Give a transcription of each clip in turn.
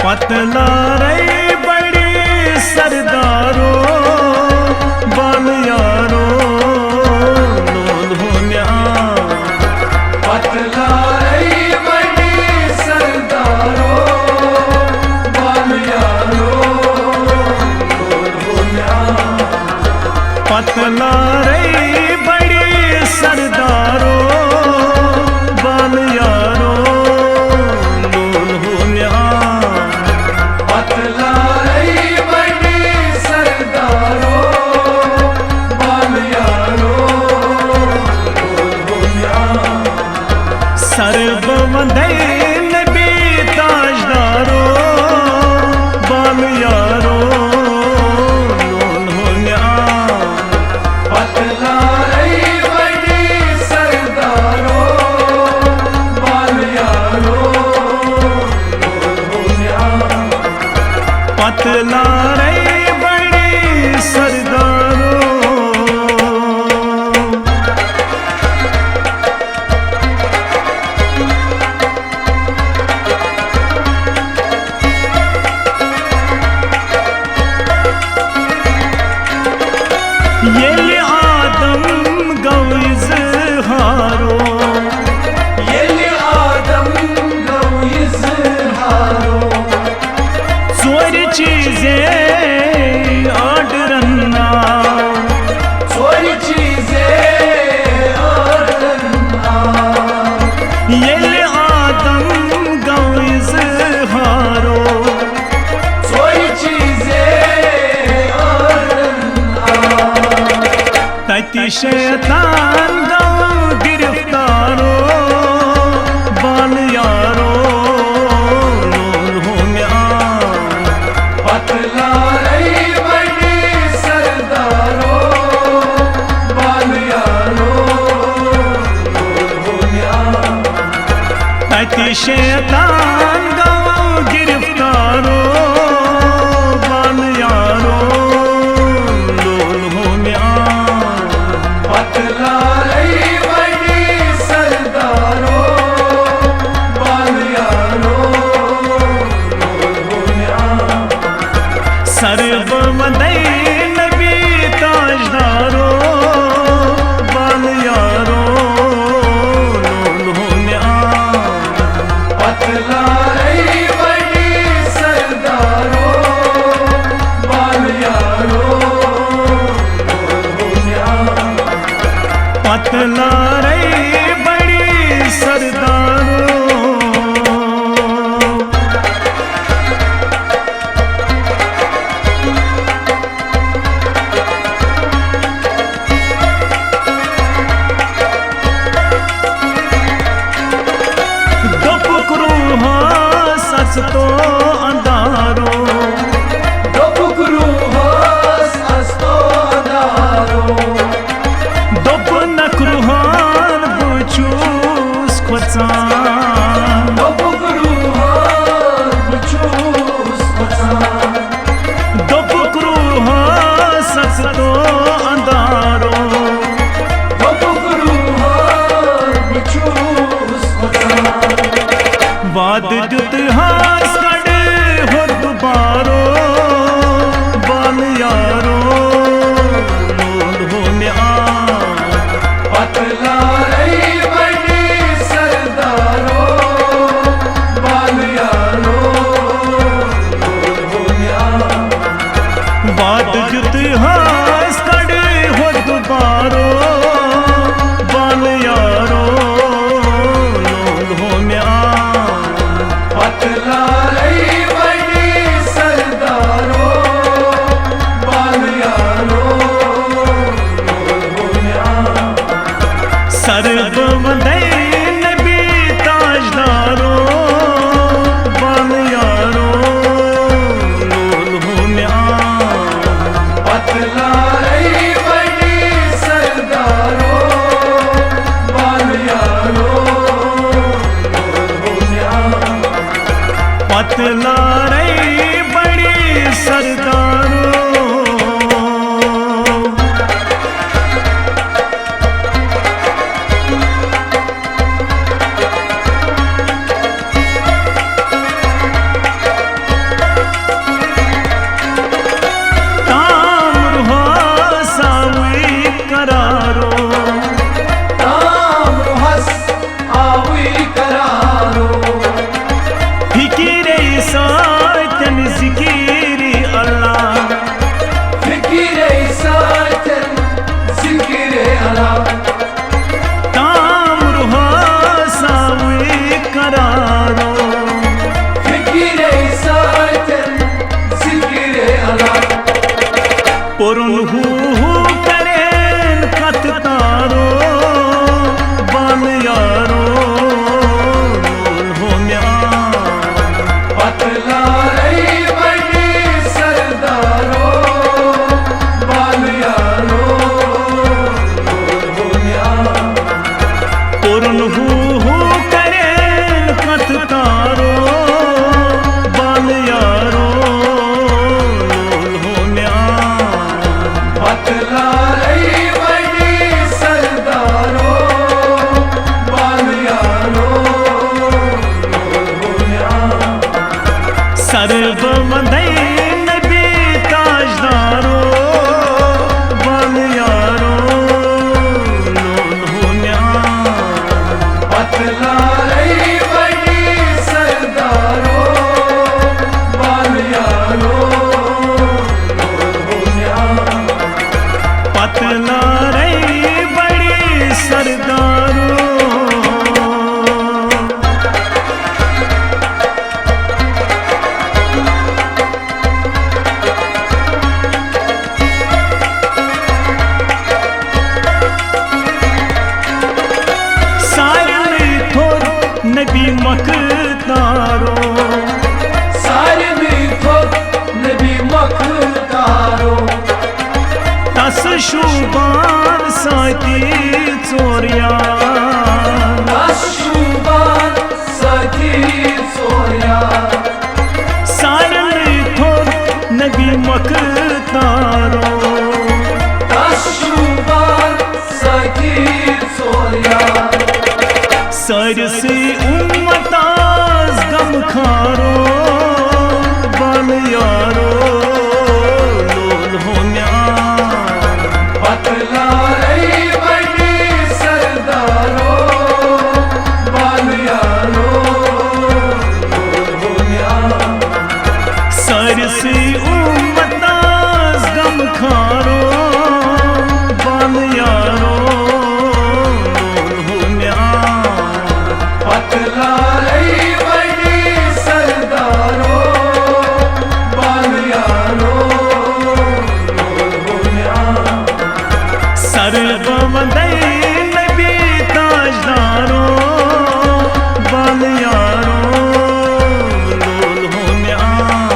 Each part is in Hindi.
पतला रे बड़ी सरदारो बाल यारो लोल हो म्या। पतला रे बड़ी सरदारो बाल यारो लोल हो म्या। पतला रे बड़ी सरदारो बाल यारो लोल हो म्या। पतला रे बड़ी सरदारो बाल यारो लोल हो म्या। सर्ववंदे नबी ताजदारो बाल यारो लोल हो म्या। पतला रे बड़ी सरदारो बाल यारो लोल हो म्या। पतला रे बड़ी सरदारो ये आदम गौइज हारो येली आदम गौइज हारो। चोर चीजें आडरन्ना चोरी चीजें आडरन्ना। ये आदम गौइज हारो चोरी चीजें आडरन्ना। तति शैतान गौ गिरफ्तारो बाल यारो लोल हो म्या। पतला रे बड़ी सरदारो बाल यारो लोल हो म्या। तति शैतान गौ गिरफ्तारो बाल यारो लोल हो म्या। पतला रे बड़ी सरदारो बाल यारो लोल हो म्या। सर्ववंदे नबी ताजदारो बाल यारो लोल हो म्या। पतला रे बड़ी सरदारो बाल यारो लोल हो म्या। पतला रे बड़ी सरदारो दुपकरू हाँ सच तो अंधारो डोपुकरू होस अस्तो दारो। दुप नकरू हाँ बुचूस खोचान। डोपुकरू होस बुचूस खोचान। दुपकरू हाँ सच तो अंधारो डोपुकरू होस बुचूस खोचान। वाद जुत हास कड़े हो दुबारो बाल यारो लोल हो म्या। पतला रे बड़ी सरदारो बाल यारो लोल हो म्या। वाद जुत हास कड़े हो दुबारो बाल यारो लोल हो म्या। पतला रे बड़ी सरदारो बाल यारो लोल हो म्या। सर्ववंदे नबी ताजदारो बाल यारो लोल हो म्या। पतला रे बड़ी सरदारो बाल यारो लोल हो म्या। पतला रे बड़ी सरदारो सर्व वंदे नबी ताजदारो बल यारो लोल हो न्याम पतलारे बड़ी सरदारो बल यारो लोल हो न्याम पतलारे बड़ी सरदारो नबी मखतारो सारे मिथो नबी मखतारो तस शुबान साथी चोरिया शुभान सखी सोया सारे मिथो नबी मखतारो शुभान सखी सोया सरसे उम्मताज गम खारो बल यारो लोल हो न्याम पतलारे बड़ी सरदारो बल यारो लोल हो न्याम सरसे उम्मताज गम खारो बल यारो लोल हो न्याम पतलारे बड़ी सरदारो बल यारो लोल हो न्याम सर्व वंदे नबी ताजदारो बल यारो लोल हो न्याम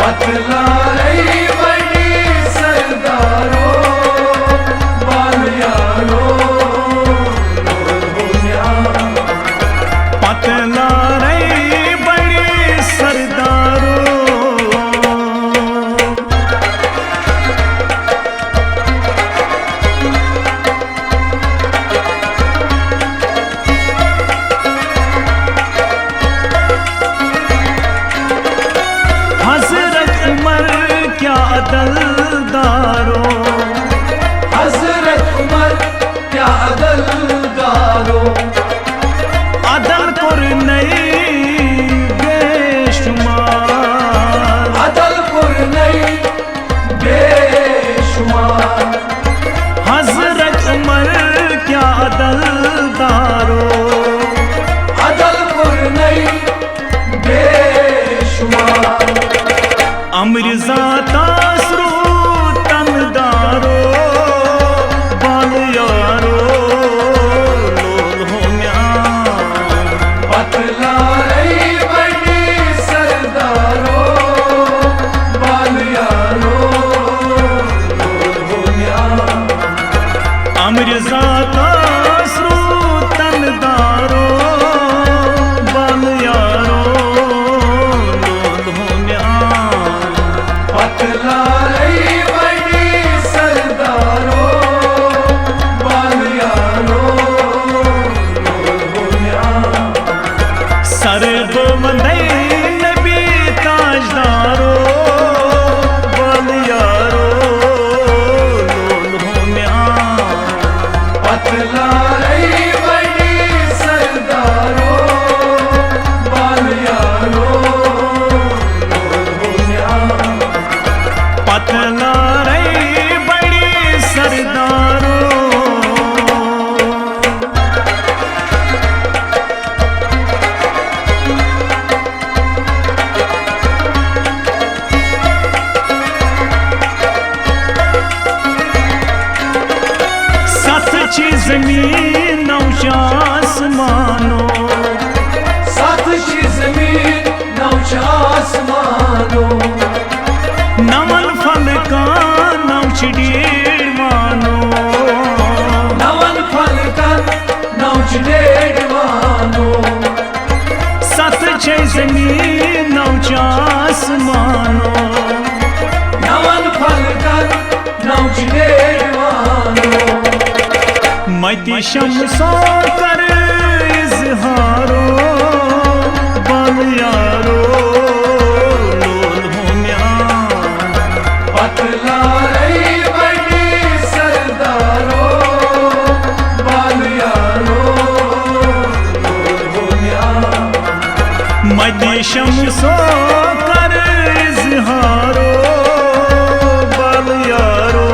पतलारे बड़ी सरदारो बल यारो लोल हो न्याम पतलारे बड़ी सरदारो हजरत उमर क्या अदलदारो हजरत उमर क्या अदलदारो अदल कर नई बेशुमार अदलपुर नहीं बेशुमार हजरत उमर क्या अदलदारो अदलपुर नहीं बेशुमार अमृजा तासरो तनदारो बल यारो लोल हो न्याम पतलारे बड़ी सरदारो बल यारो लोल हो न्याम अमृजा तासरो तनदारो बल यारो लोल हो न्याम पतलारे बड़ी सरदारो बल यारो लोल हो न्याम सर्व वंदे नबी ताजदारो बल यारो लोल हो न्याम पतलारे बड़ी सरदारो बल यारो लोल हो न्याम पतलारे बड़ी सरदारो सत ची जमीन नौशा आसमानो सात शी जमीन नौच आसमानो नमन फल का नौच डेढ़ मानो नवन फल कर नौच डेढ़वानो सत छे जमीन नौच आसमानो नवन फल कर नौच डेढ़वानो मति शमसो कर इजहारो बल यारो मती शमसो कर इजहारो बल यारो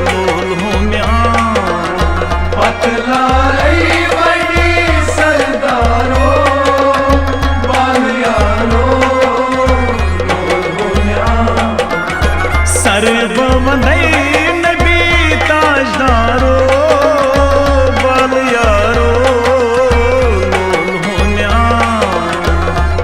लोल हो म्यान पतला रही बड़ी सरदारो बाल यारो लोल हो म्यान सर्व वंदई नबी ताजदारो बल यारो लोल हो म्यान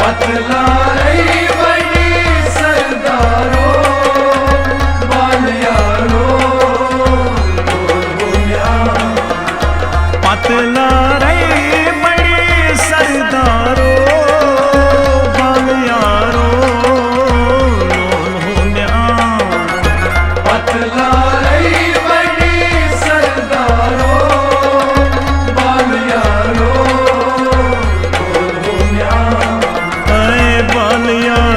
पतला रही बड़ी सरदारो बाल यारो लोल हो म्यान पतला रे बड़ी सरदारो बल यारो लोल हो म्यान पतला रही बड़ी सरदारो बाल यारो लोल हो म्यान ऐ बल यारो